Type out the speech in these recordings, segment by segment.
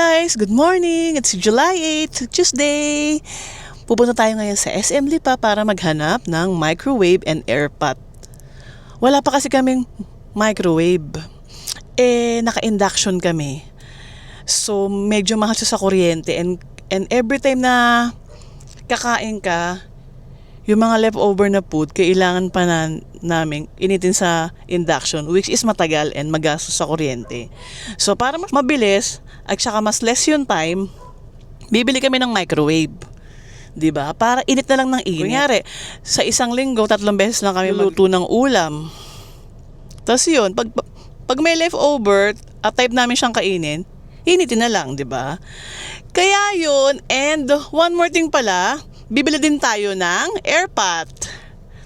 guys! Good morning! It's July 8, Tuesday! Pupunta tayo ngayon sa SM Lipa para maghanap ng microwave and air pot. Wala pa kasi kaming microwave. Naka-induction kami. So, medyo mahal siya sa kuryente. And every time na kakain ka, yung mga leftover na food, kailangan pa namin initin sa induction, which is matagal and magastos sa kuryente. So, para mas mabilis at saka mas less yung time, bibili kami ng microwave. 'Di ba? Para init na lang ng init. Kunyari, sa isang linggo, 3 beses lang kami magluto ng ulam. Tapos yun, pag may leftover at type namin siyang kainin, initin na lang, 'di ba? Kaya yun, and one more thing pala, bibili din tayo ng airpot.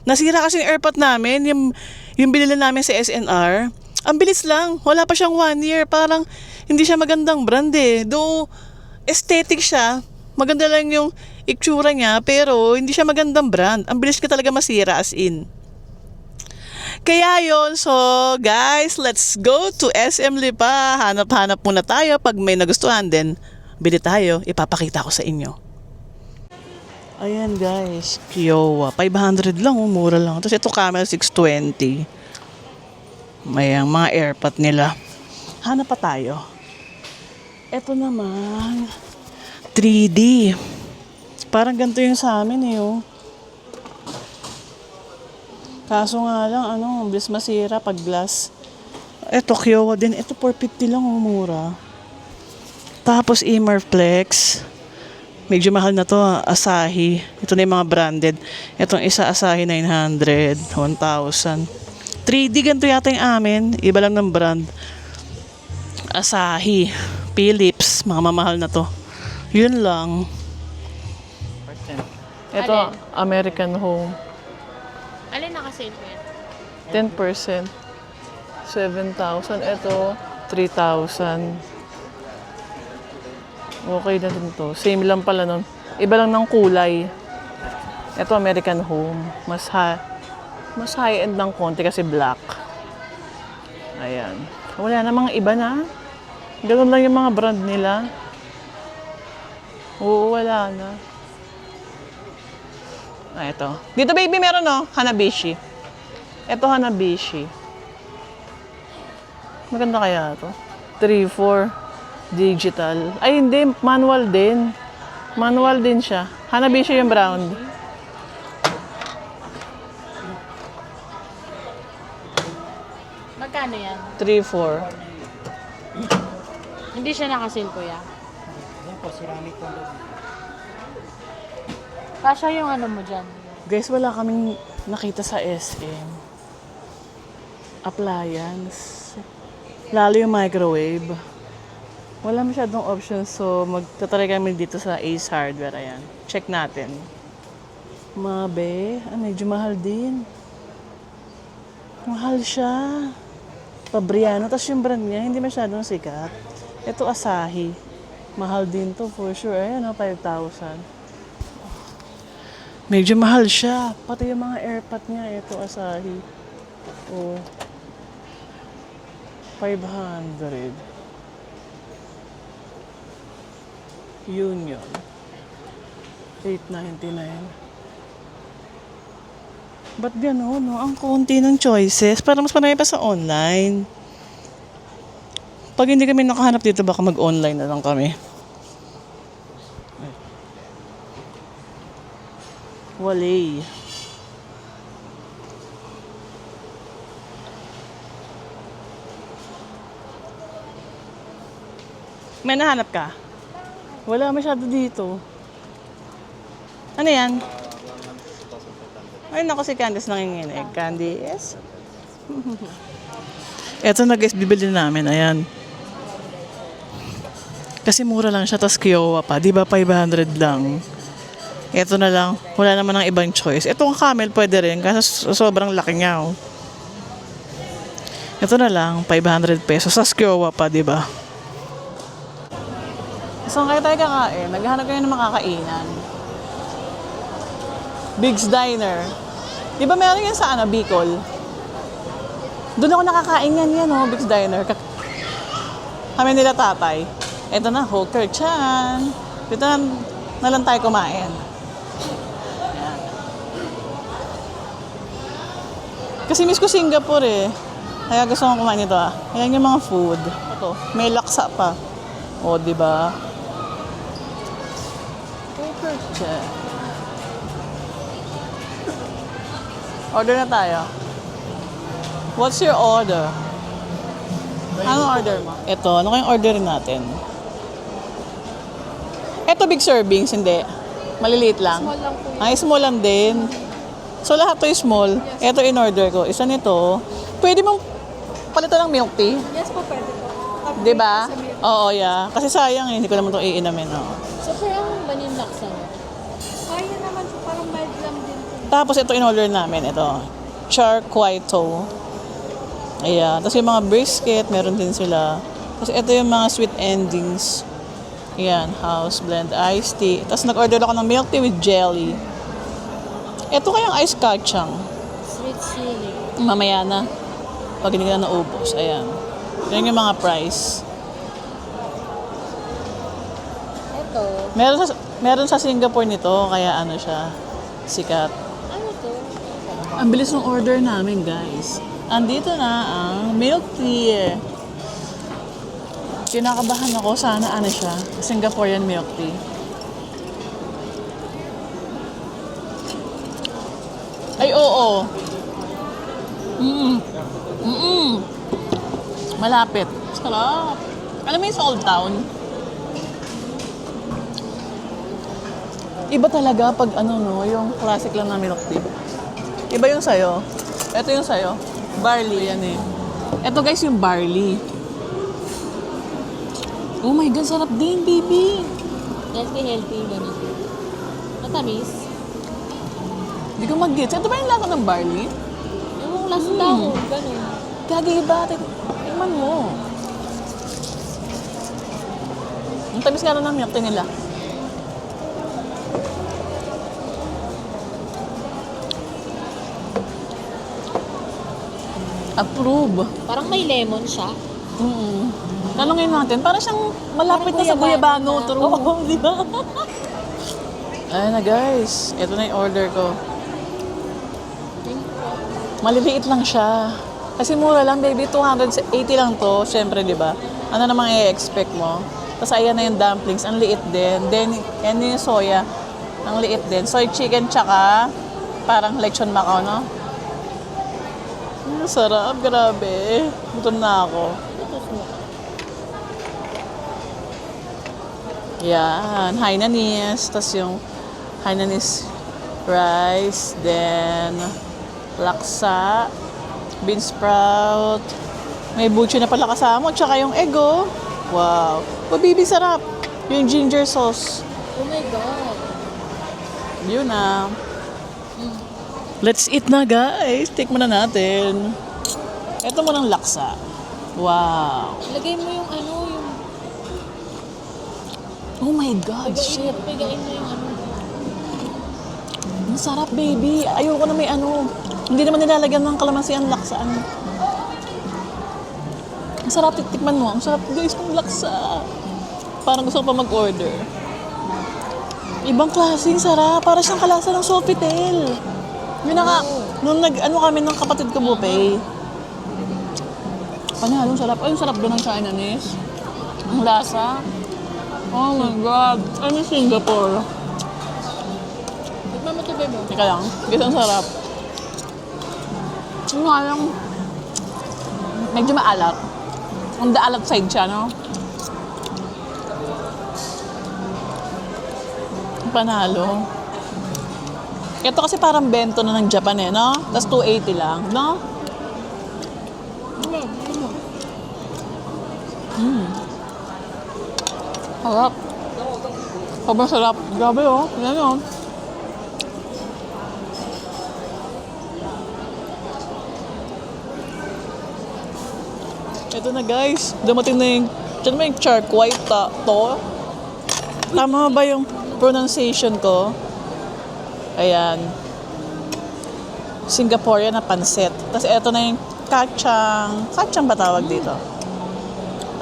Nasira kasi yung airpot namin, yung binili namin sa SNR. Ang bilis lang, wala pa siyang 1 year. Parang hindi siya magandang brand eh. Though aesthetic siya, maganda lang yung itsura niya, pero hindi siya magandang brand. Ang bilis ka talaga masira as in. Kaya yun, so guys, let's go to SM Lipa. Hanap-hanap muna tayo. Pag may nagustuhan, then bili tayo. Ipapakita ko sa inyo. Ayan guys, Kiowa. 500 lang, mura lang. Tapos ito Camel 620. May mga airpot nila. Hanap pa tayo. Ito naman, 3D. Parang ganito yung sa amin eh. Oh. Kaso nga lang, bilis masira pag glass. Ito Kiowa din. Ito 450 lang, mura. Tapos Emerflex. Medyo mahal na to, Asahi. Ito na yung mga branded. Itong isa Asahi 900, 1,000. 3D ganito yata yung amin. Iba lang ng brand. Asahi, Philips, mga mamahal na to. Yun lang. Ito, American Home. Alin naka-sale ko yan? 10%. 7,000. Ito, 3,000. Okay na din to. Same lang pala nun. Iba lang ng kulay. Ito American Home. Mas high-end ng konti kasi black. Ayan. Wala na mga iba na. Ganun lang yung mga brand nila. Oo, wala na. Ito. Dito baby meron Hanabishi. Ito Hanabishi. Maganda kaya to. 3-4. Digital. Ay, hindi. Manual din. Manual din siya. Hanabishi yung brown. Magkano yan? 3-4. Hindi siya naka-sale kuya. Yan po, ceramic po. Kasha yung mo dyan. Guys, wala kaming nakita sa SM. Appliance. Lalo yung microwave. Wala masyadong options, so magtatry kami dito sa Ace Hardware. Ayan. Check natin. Mabe, medyo mahal din. Mahal siya. Fabriano, tapos yung brand niya, hindi masyadong sikat. Ito Asahi. Mahal din to for sure. Ayan 5,000. Medyo mahal siya. Pati yung mga airpot niya, ito Asahi. Oh. 500. Union. 899. Ba't gano'n, no? Ang konti ng choices. Para mas marami pa sa online. Pag hindi kami nakahanap dito, baka mag-online na lang kami. Walay. May nahanap ka? Wala masyado dito. Ano yan? Ay, naku si Candice nanginginig. Candice? Eto na guys, bibili namin. Ayan. Kasi mura lang siya, tas Kiowa pa. Di ba 500 lang? Eto na lang. Wala naman ng ibang choice. Etong Camel pwede rin kasi sobrang laki niya. Oh. Ito na lang, 500 pesos. Sa Kiowa pa, di ba? Saan kayo tayo kakain? Naghahanap kayo ng makakainan. Big's Diner. Di ba meron yan sa Bicol? Doon ako nakakain yan, Big's Diner. Kami nila tatay. Ito na, hawker chan. Dito na lang tayo kumain. Ayan. Kasi miss ko Singapore eh. Kaya gusto kong kumain nito ah. Ayan yung mga food. Ito, may laksa pa. O, di ba? Hawker chan. Order na tayo. What's your order? Anong order mo? Ito, ano kayong orderin natin? Ito big servings, hindi. Maliliit lang. Small lang po. Ay, small lang din. So lahat to is small. Ito in order ko. Isa nito. Pwede mong palitan ng milk tea. Yes po, pwede po. Di ba? Oo, yeah. Kasi sayang eh. Hindi ko naman ito iinamin. Oh. So, parang banin laksa niya. Kaya naman po, parang mild lang din po. Tapos ito in order namin. Ito. Char kway to. Ayan. Tapos yung mga brisket, meron din sila. Tapos ito yung mga sweet endings. Ayan. House blend iced tea. Tapos nag-order ako ng milk tea with jelly. Ito kayang ice kachang. Sweet chili. Mamaya na. Pag hindi ka na naubos. Ayan. Yan yung mga price. Ito. Meron sa Singapore nito. Kaya ano siya. Sikat. Ano to? Ang bilis ng order namin, guys. Andito na ang milk tea. Kinakabahan ako. Sana ano siya. Singaporean milk tea. Ay, oo. Malapit. Sarap. Alam mo yung sa Old Town? Iba talaga pag ano no, yung classic lang na milk tea. Iba yung sayo. Ito yung sayo. Barley yan eh. Ito guys yung barley. Oh my God, sarap din, baby. Healthy, ganun. Matamis. Hindi ko mag-gets. Ito ba yung lasa ng barley? Yung lasa daw, ganun. Kagi-iba. Tingnan mo. Ang tamis nga na ng milk tea nila. Approve. Parang may lemon siya. Talungin natin, parang siyang malapit na sa Guyabano Guyabano. na. True. Oo, di ba? Ayan na guys. Ito na yung order ko. Maliliit lang siya. Kasi mura lang, baby. 280 lang to. Siyempre, di ba? Ano namang i-expect mo? Tapos ayan na yung dumplings. Ang liit din. Then, yan yung soya. Ang liit din. Soy chicken tsaka parang lechon macao, no? Sarap. Grabe. Gutom na ako. Yan. Hainanese. Tapos yung Hainanese rice. Then, laksa. Bean sprout. May butcho na pala kasama. Tsaka yung ego. Wow. Oh, baby, sarap. Yung ginger sauce. Oh my God. Yun na. Let's eat na, guys. Take mo na natin. Ito mo ng laksa. Wow. Lagay mo yung ano, yung... Oh my God, shit. Pigain mo yung ano. Ang sarap, baby. Ayoko na may ano. Hindi naman nilalagyan ng kalamansi ang laksa. Ang sarap, titikman mo. Ang sarap, guys, ng laksa. Parang gusto ko pa mag-order. Ibang klaseng sarap. Para siyang kalasa ng Sofitel. Yun na nga, nung nag-ano kami ng kapatid ko buffet. Panalong sarap. Ay, yung sarap doon ng Chinese. Ang lasa. Oh my God. Ano Singapore? Tikman mo to, bebo. Teka lang. Guys, ang sarap. Yung nga lang, medyo maalat. On the alat side siya, no? Panalo. Ito kasi parang bento na ng Japan eh, no? Tapos 280 lang, no? Sarap. Sobrang sarap. Grabe oh. Yan yun. Ito na guys. Dumating na yung, dyan ba yung char kway to? Tama ba yung pronunciation ko? Ayan. Singaporean na pansit. Tapos ito na yung kachang. Kachang ba tawag dito?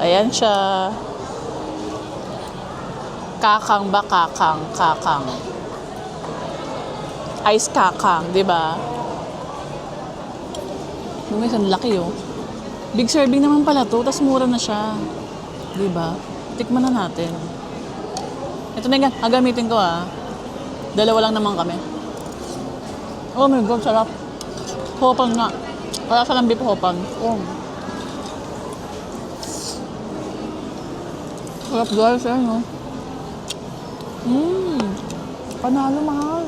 Ayan siya. Kakang ba? Kakang. Ice kakang, di ba? Guys, ang laki oh. Big serving naman pala to, tas mura na siya. Di ba? Tikman na natin. Ito na yan, gagamitin ko ah. Dalawa lang naman kami. Oh my God, sarap. Hopan nga. Wala sa lambi po hopan. Oh. Sarap guys, eh, no? Panalo mahal.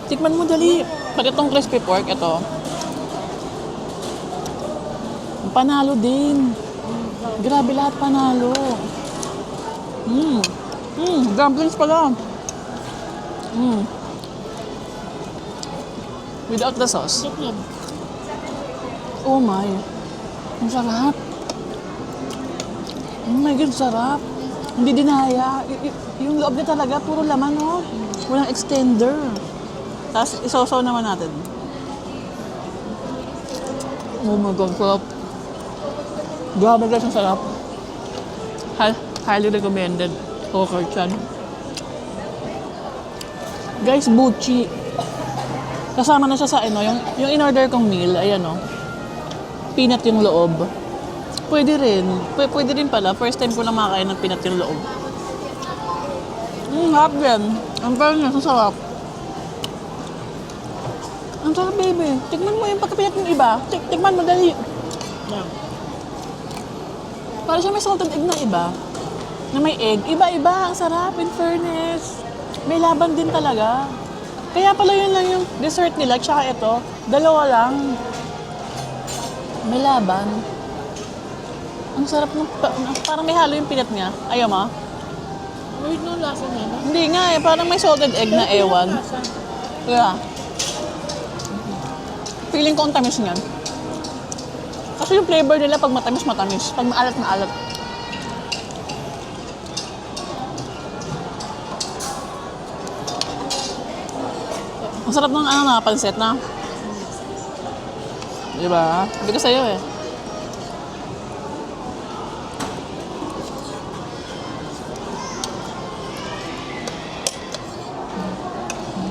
Tikman mo dali. Pag itong crispy pork, ito. Panalo din. Grabe lahat panalo. Dumplings pala. Without the sauce. Oh my. Ang sarap. Oh my God, sarap. Hindi dinaya. Yung loob niya talaga, puro laman, oh. Walang extender. Tapos, isosaw naman natin. Oh my God, sarap. Grabe guys, ang sarap. Highly recommended. Okay, chan. Guys, buchi. Kasama na siya sa ano, yung in-order kong meal, ayan o. Peanut yung loob. Pwede rin. Pwede rin pala. First time ko lang makakain ng peanut yung loob. Harap din. Ang fairness, ang sarap. Ang sarap, baby. Tikman mo yung pagka-peanut yung iba. Tikman mo, dali. Yan. Para siya may salted egg na iba. Na may egg. Iba-iba. Ang sarap, in fairness. May laban din talaga. Kaya pala yun lang yung dessert nila. Tsaka ito, dalawa lang. May laban. Ang sarap ng... Parang may halo yung peanut niya. Ayaw mo? Wait, no lasa niya na. Hindi nga eh. Parang may salted egg na ewan. Kaya. Feeling ko ang tamis niyan. Kasi yung flavor nila pag matamis, matamis. Pag maalat, maalat. Ang sarap ng ano na, pansit na. Diba? Hindi ko sa'yo eh.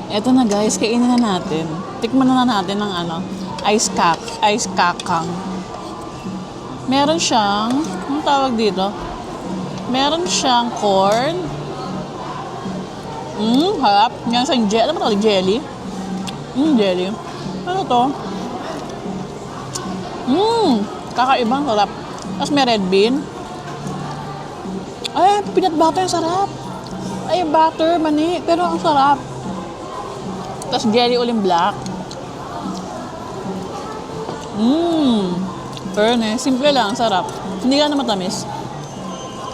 Eto na guys, kainin na natin. Tikman na natin ng ano, ice kakang. Meron siyang, anong tawag dito? Meron siyang corn. Harap. Yan sa jelly. Ano ba tawag? Jelly? Jelly. Ano to? Kakaibang sarap. Tapos may red bean. Ay, peanut butter, sarap. Ay, butter, mani. Pero ang sarap. Tapos jelly uling black. Fairness. Simple lang, sarap. Hindi ka na matamis.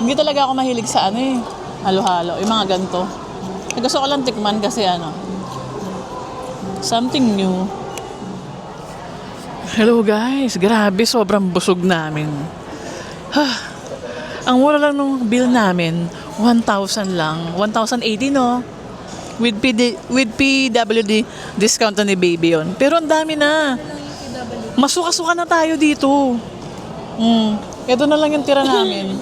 Hindi talaga ako mahilig sa ano eh. Halo-halo. Yung mga ganito. Gusto ko lang tikman kasi ano. Something new. Hello guys. Grabe, sobrang busog namin. Ang mura lang nung bill namin, 1,000 lang. 1,080 no? With PWD discount na ni baby yon. Pero ang dami na. Masuka-suka na tayo dito. Ito na lang yung tira namin.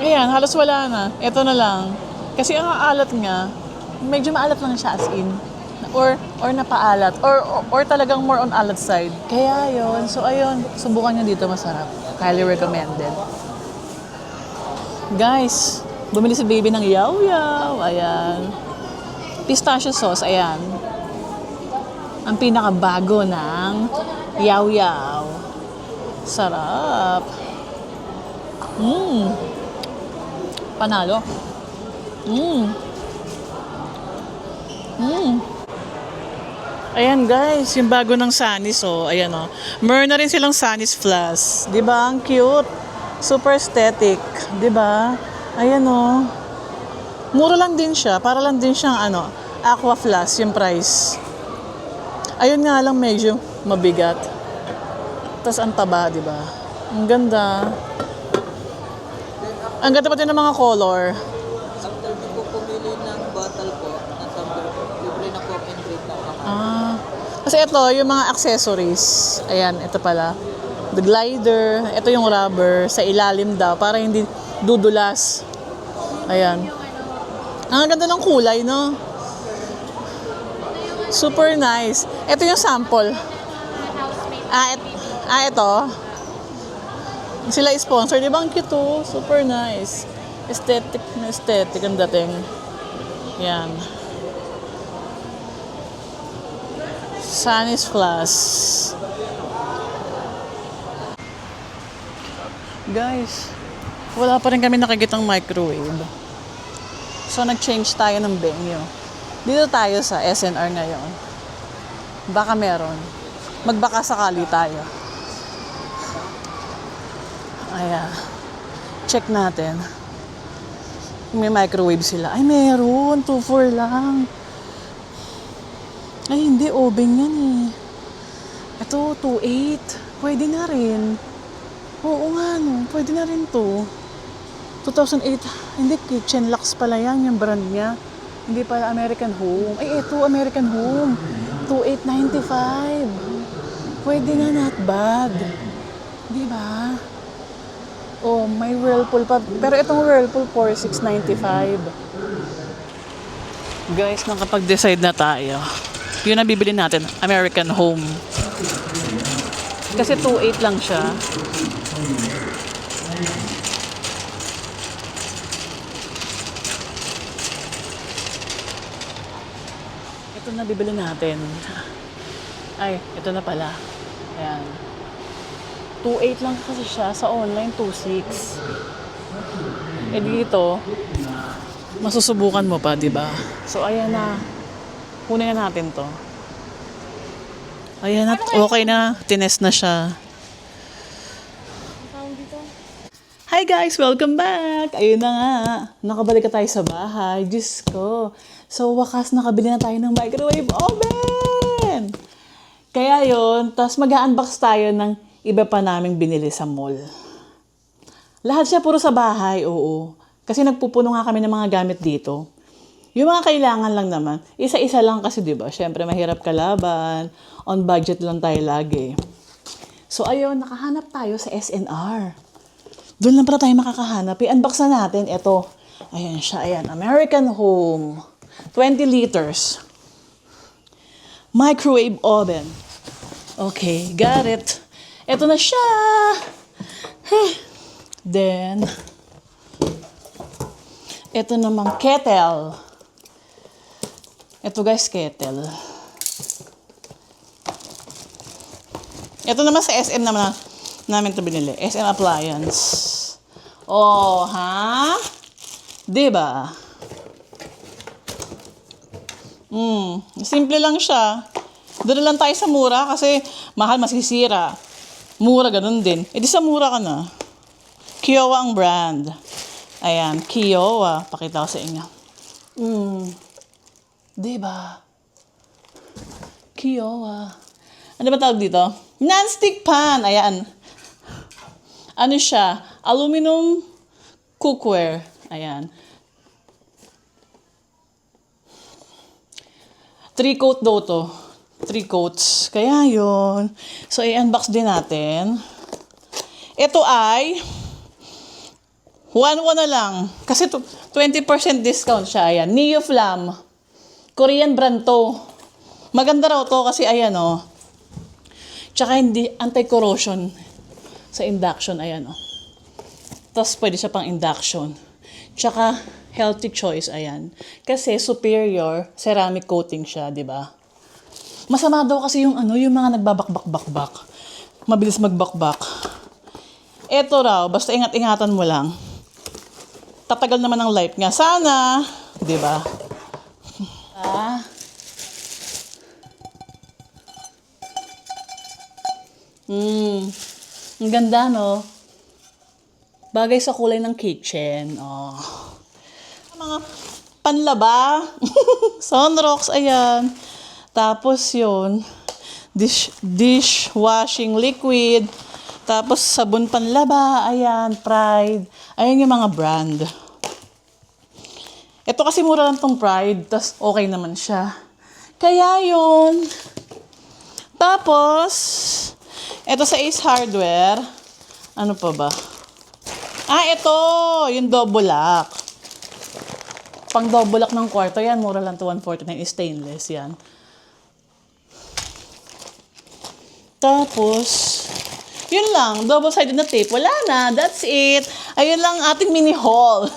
Ayan, halos wala na. Ito na lang. Kasi ang alat nga, medyo maalat lang siya as in. Or napaalat. Or talagang more on alat side. Kaya yon. So ayun, subukan nyo dito, masarap. Highly recommended. Guys, bumili si baby ng yaw-yaw. Ayan. Pistachio sauce, ayan. Ang pinakabago ng yaw-yaw. Sarap. Panalo. Ayan guys, yung bago ng Sunny's oh. Ayan oh. Meron na rin silang Sunny's Plus. 'Di ba? Ang cute. Super aesthetic, 'di ba? Ayan oh. Mura lang din siya, para lang din siyang ano, Aqua Plus yung price. Ayun nga lang medyo mabigat. Tapos ang taba, 'di ba? Ang ganda. Ang ganda pati ng mga color. After nyo po pumili ng bottle po, ng tumbler, libre na po and drink na kakain. Kasi ito, yung mga accessories. Ayan, ito pala. The glider. Ito yung rubber. Sa ilalim daw. Para hindi dudulas. Ayan. Ang ganda ng kulay, no? Super nice. Ito yung sample. Ito. Sila sponsor. Di ba ang cute to? Super nice. Aesthetic na aesthetic ang dating. Yan. Sunny's Plus. Guys, wala pa rin kami nakikitang microwave. So, nag-change tayo ng venue. Dito tayo sa SNR ngayon. Baka meron. Magbaka sakali tayo. Ayan. Check natin. May microwave sila. Ay, meron. 2-4 lang. Ay, hindi. Oven yan eh. Ito, 2.8. Pwede na rin. Oo nga, no. Pwede na rin to. 2008. Hindi, Kitchen Lux pala yan. Yung brand niya. Hindi pala American Home. Ay, ito, American Home. 2.895. Pwede na, not bad. Di ba? Oh, may Whirlpool pa. Pero itong Whirlpool, 4.695. Guys, nakapag-decide na tayo. Yun ang bibili natin, American Home. Kasi 2.8 lang siya. Ito na bibili natin. Ay, ito na pala. Ayan. 2.8 lang kasi siya. Sa online, 2.6. Eh dito, masusubukan mo pa, di ba? So, ayan na. Kunin na natin to. Ayan na. Okay na. Tinest na siya. Hi guys! Welcome back! Ayun na nga. Nakabalik ka tayo sa bahay. Diyos ko. So, wakas nakabili na tayo ng microwave oven! Kaya yun, tapos mag-unbox tayo ng iba pa naming binili sa mall. Lahat siya puro sa bahay, oo. Kasi nagpupuno nga kami ng mga gamit dito. Yung mga kailangan lang naman, isa-isa lang kasi, di ba? Siyempre, mahirap kalaban. On budget lang tayo lagi. So, ayun, nakahanap tayo sa SNR. Doon lang pala tayo makakahanap. I-unbox na natin. Ito. Ayan siya. Ayan. American Home. 20 liters. Microwave oven. Okay, got it. Ito na siya. Then, ito namang kettle. Ito guys, kettle. Ito naman sa SM namin ito binili. SM Appliance. Oh, ha? Diba? Simple lang siya. Doon lang tayo sa mura kasi mahal masisira. Mura ganun din. E di sa mura ka na. Kiowa ang brand. Ayan, Kiowa. Pakita ko sa inyo. Diba? Kiowa. Ano ba tawag dito? Non-stick pan. Ayan. Ano siya? Aluminum cookware. Ayan. 3-coat daw to. 3 coats. Kaya yun. So, i-unbox din natin. Ito ay 1-1 na lang. Kasi 20% discount siya. Ayan. Neoflam. Korean brand to. Maganda raw to kasi ayan o. Tsaka hindi anti-corrosion sa induction. Ayan o. Tapos pwede siya pang induction. Tsaka healthy choice. Ayan. Kasi superior ceramic coating siya. Diba? Masama daw kasi yung mga nagbabakbak-bakbak. Mabilis magbakbak. Eto raw, basta ingat-ingatan mo lang. Tatagal naman ang life niya. Sana, 'di ba? Ang ganda, no? Bagay sa kulay ng kitchen. Oh. Mga panlaba. Sunrocks, ayan. Tapos yun, dishwashing liquid. Tapos sabon panlaba, ayan, Pride. Ayan yung mga brand. Ito kasi mura lang tong Pride, tas okay naman siya. Kaya yun. Tapos, ito sa Ace Hardware. Ano pa ba? Ito, yung double lock. Pang double lock ng kwarto yan, mura lang to 149 stainless yan. Tapos, yun lang, double-sided na tape. Wala na, that's it. Ayun lang ating mini haul.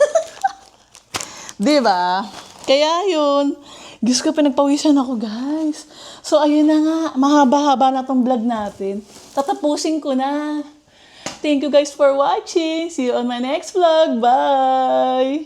Diba? Kaya yun. Diyos ko, pinagpawisan ako, guys. So, ayun na nga. Mahaba-haba na tong vlog natin. Tatapusin ko na. Thank you guys for watching. See you on my next vlog. Bye!